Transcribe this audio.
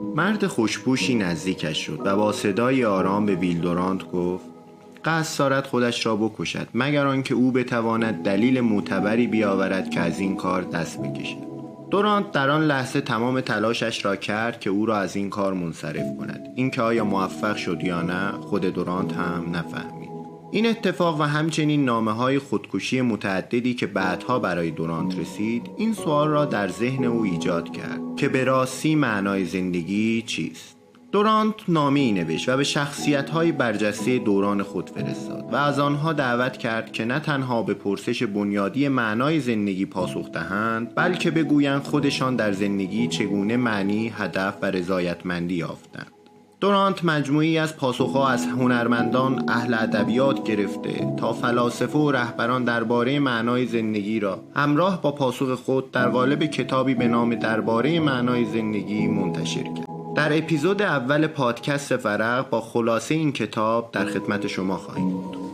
مرد خوشپوشی نزدیکش شد و با صدای آرام به ویل دورانت گفت: قصد دارد خودش را بکشد مگر آنکه او بتواند دلیل معتبری بیاورد که از این کار دست بکشد. دورانت در آن لحظه تمام تلاشش را کرد که او را از این کار منصرف کند. اینکه آیا موفق شد یا نه خود دورانت هم نفهمید. این اتفاق و همچنین نامه‌های خودکشی متعددی که بعدها برای دورانت رسید این سوال را در ذهن او ایجاد کرد که به راستی معنای زندگی چیست. دورانت نامه‌ای نوشت و به شخصیت‌های برجسته دوران خود فرستاد و از آنها دعوت کرد که نه تنها به پرسش بنیادی معنای زندگی پاسخ دهند بلکه بگویند خودشان در زندگی چگونه معنی، هدف و رضایتمندی یافتند. دورانت مجموعی از پاسخ‌ها از هنرمندان، اهل ادبیات گرفته تا فلاسفه و رهبران درباره معنای زندگی را همراه با پاسخ خود در قالب کتابی به نام درباره معنای زندگی منتشر کرد. در اپیزود اول پادکست ورق با خلاصه این کتاب در خدمت شما خواهیم بود.